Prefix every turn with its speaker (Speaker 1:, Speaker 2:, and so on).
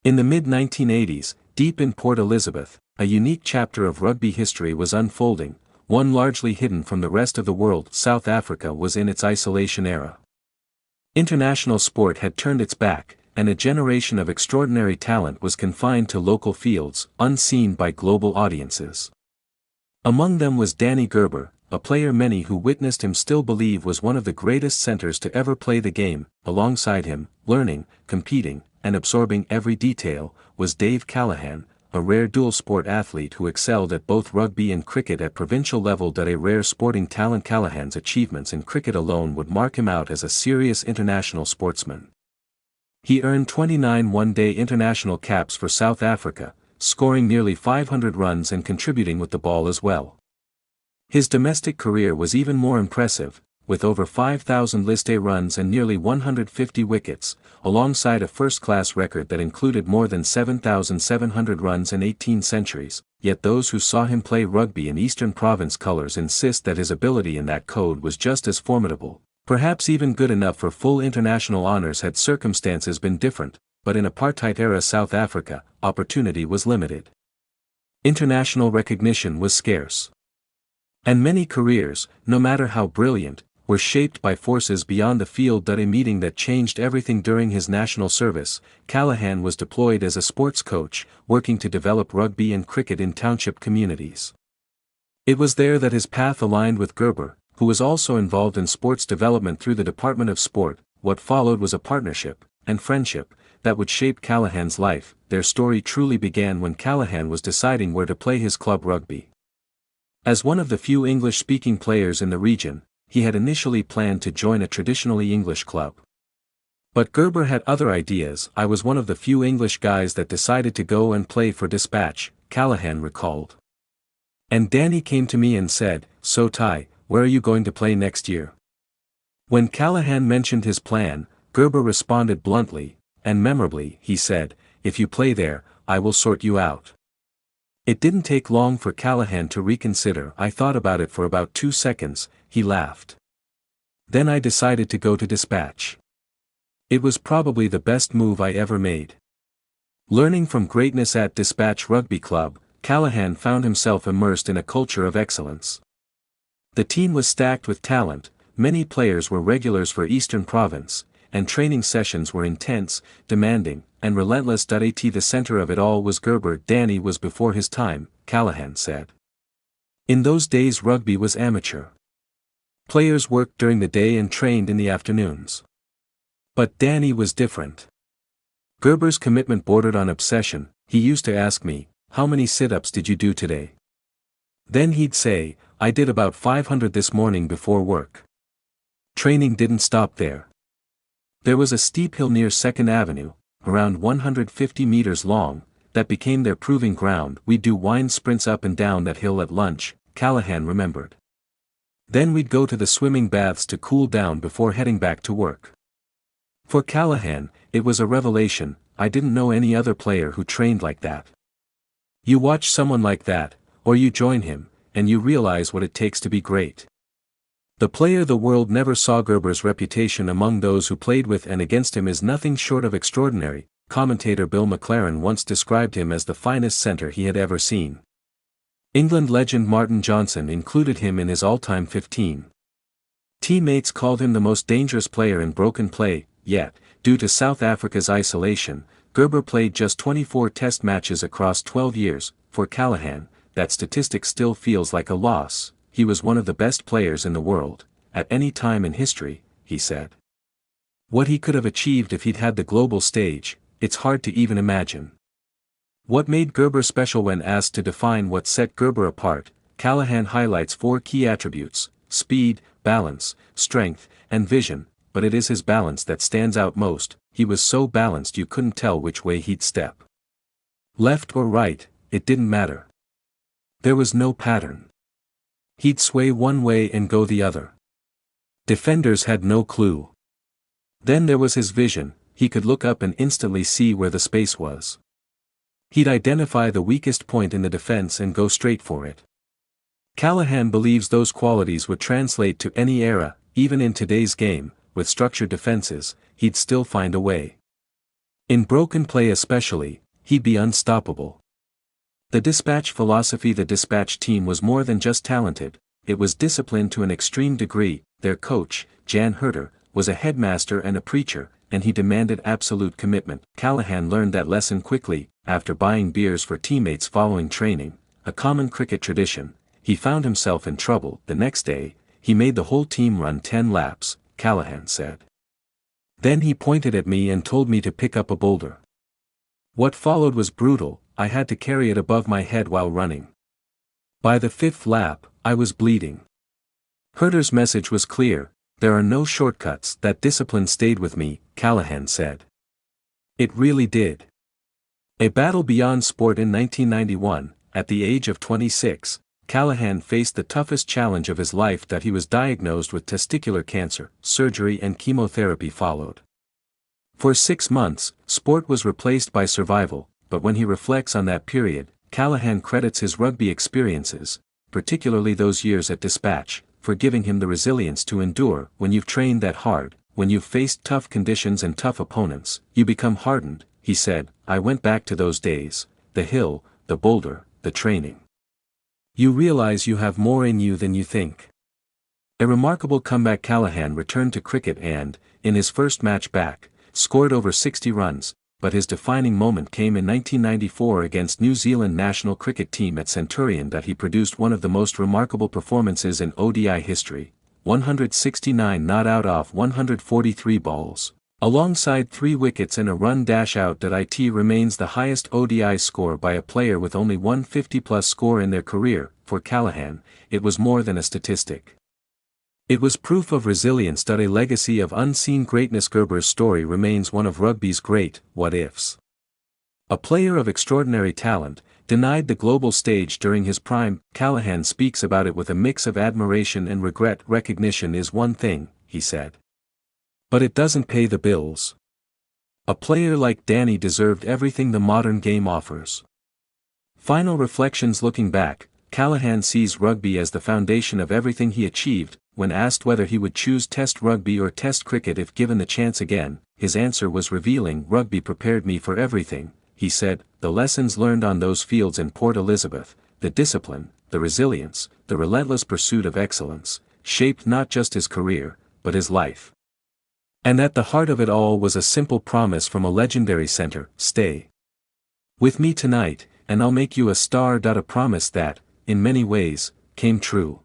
Speaker 1: In the mid-1980s, deep in Port Elizabeth, a unique chapter of rugby history was unfolding, one largely hidden from the rest of the world. South Africa was in its isolation era. International sport had turned its back, and a generation of extraordinary talent was confined to local fields, unseen by global audiences. Among them was Danie Gerber, a player many who witnessed him still believe was one of the greatest centers to ever play the game. Alongside him, learning, competing, and absorbing every detail, was Dave Callaghan, a rare dual-sport athlete who excelled at both rugby and cricket at provincial level. A rare sporting talent. Callaghan's achievements in cricket alone would mark him out as a serious international sportsman. He earned 29 one-day international caps for South Africa, scoring nearly 500 runs and contributing with the ball as well. His domestic career was even more impressive, with over 5,000 List A runs and nearly 150 wickets, alongside a first-class record that included more than 7,700 runs and 18 centuries. Yet those who saw him play rugby in Eastern Province colours insist that his ability in that code was just as formidable, perhaps even good enough for full international honours had circumstances been different, but in apartheid-era South Africa, opportunity was limited. International recognition was scarce. And many careers, no matter how brilliant, were shaped by forces beyond the field. A meeting that changed everything. During his national service, Callaghan was deployed as a sports coach, working to develop rugby and cricket in township communities. It was there that his path aligned with Gerber, who was also involved in sports development through the Department of Sport. What followed was a partnership, and friendship, that would shape Callaghan's life. Their story truly began when Callaghan was deciding where to play his club rugby. As one of the few English-speaking players in the region, he had initially planned to join a traditionally English club. But Gerber had other ideas. I was one of the few English guys that decided to go and play for Dispatch, Callaghan recalled. And Danie came to me and said, "So Ty, where are you going to play next year?" When Callaghan mentioned his plan, Gerber responded bluntly, and memorably. He said, "If you play there, I will sort you out." It didn't take long for Callaghan to reconsider. "I thought about it for about 2 seconds, he laughed. "Then I decided to go to Dispatch. It was probably the best move I ever made." Learning from greatness at Dispatch Rugby Club, Callaghan found himself immersed in a culture of excellence. The team was stacked with talent, many players were regulars for Eastern Province, and training sessions were intense, demanding, and relentless. At the center of it all was Gerber. Danie was before his time, Callaghan said. In those days rugby was amateur. Players worked during the day and trained in the afternoons. But Danie was different. Gerber's commitment bordered on obsession. He used to ask me, "How many sit-ups did you do today?" Then he'd say, "I did about 500 this morning before work." Training didn't stop there. There was a steep hill near 2nd Avenue, around 150 meters long, that became their proving ground. "We'd do wind sprints up and down that hill at lunch," Callaghan remembered. "Then we'd go to the swimming baths to cool down before heading back to work." For Callaghan, it was a revelation. "I didn't know any other player who trained like that." You watch someone like that, or you join him, and you realize what it takes to be great. The player the world never saw. Gerber's reputation among those who played with and against him is nothing short of extraordinary. Commentator Bill McLaren once described him as the finest centre he had ever seen. England legend Martin Johnson included him in his all-time 15. Teammates called him the most dangerous player in broken play. Yet, due to South Africa's isolation, Gerber played just 24 test matches across 12 years. For Callaghan, that statistic still feels like a loss. He was one of the best players in the world, at any time in history, he said. What he could have achieved if he'd had the global stage, it's hard to even imagine. What made Gerber special? When asked to define what set Gerber apart, Callaghan highlights 4 key attributes: speed, balance, strength, and vision, but it is his balance that stands out most. He was so balanced you couldn't tell which way he'd step. Left or right, it didn't matter. There was no pattern. He'd sway one way and go the other. Defenders had no clue. Then there was his vision. He could look up and instantly see where the space was. He'd identify the weakest point in the defense and go straight for it. Callaghan believes those qualities would translate to any era. Even in today's game, with structured defenses, he'd still find a way. In broken play especially, he'd be unstoppable. The Dispatch philosophy. The Dispatch team was more than just talented, it was disciplined to an extreme degree. Their coach, Jan Herter, was a headmaster and a preacher, and he demanded absolute commitment. Callaghan learned that lesson quickly, after buying beers for teammates following training, a common cricket tradition. He found himself in trouble. The next day, he made the whole team run 10 laps, Callaghan said. Then he pointed at me and told me to pick up a boulder. What followed was brutal. I had to carry it above my head while running. By the 5th lap, I was bleeding. Herter's message was clear: there are no shortcuts. That discipline stayed with me, Callaghan said. It really did. A battle beyond sport. In 1991, at the age of 26, Callaghan faced the toughest challenge of his life. That he was diagnosed with testicular cancer. Surgery and chemotherapy followed. For 6 months, sport was replaced by survival, but when he reflects on that period, Callaghan credits his rugby experiences, particularly those years at Dispatch, for giving him the resilience to endure. When you've trained that hard, when you've faced tough conditions and tough opponents, you become hardened, he said. I went back to those days, the hill, the boulder, the training. You realize you have more in you than you think. A remarkable comeback. Callaghan returned to cricket and, in his first match back, scored over 60 runs, but his defining moment came in 1994 against New Zealand national cricket team at Centurion. That he produced one of the most remarkable performances in ODI history, 169 not out off 143 balls, alongside 3 wickets and a run-out. That it remains the highest ODI score by a player with only one 50-plus score in their career. For Callaghan, it was more than a statistic. It was proof of resilience. A legacy of unseen greatness. Gerber's story remains one of rugby's great what-ifs. A player of extraordinary talent, denied the global stage during his prime. Callaghan speaks about it with a mix of admiration and regret. Recognition is one thing, he said, but it doesn't pay the bills. A player like Danie deserved everything the modern game offers. Final reflections. Looking back, Callaghan sees rugby as the foundation of everything he achieved. When asked whether he would choose Test rugby or Test cricket if given the chance again, his answer was revealing. Rugby prepared me for everything, he said. The lessons learned on those fields in Port Elizabeth, the discipline, the resilience, the relentless pursuit of excellence, shaped not just his career, but his life. And at the heart of it all was a simple promise from a legendary centre: stay with me tonight, and I'll make you a star. A promise that, in many ways, came true.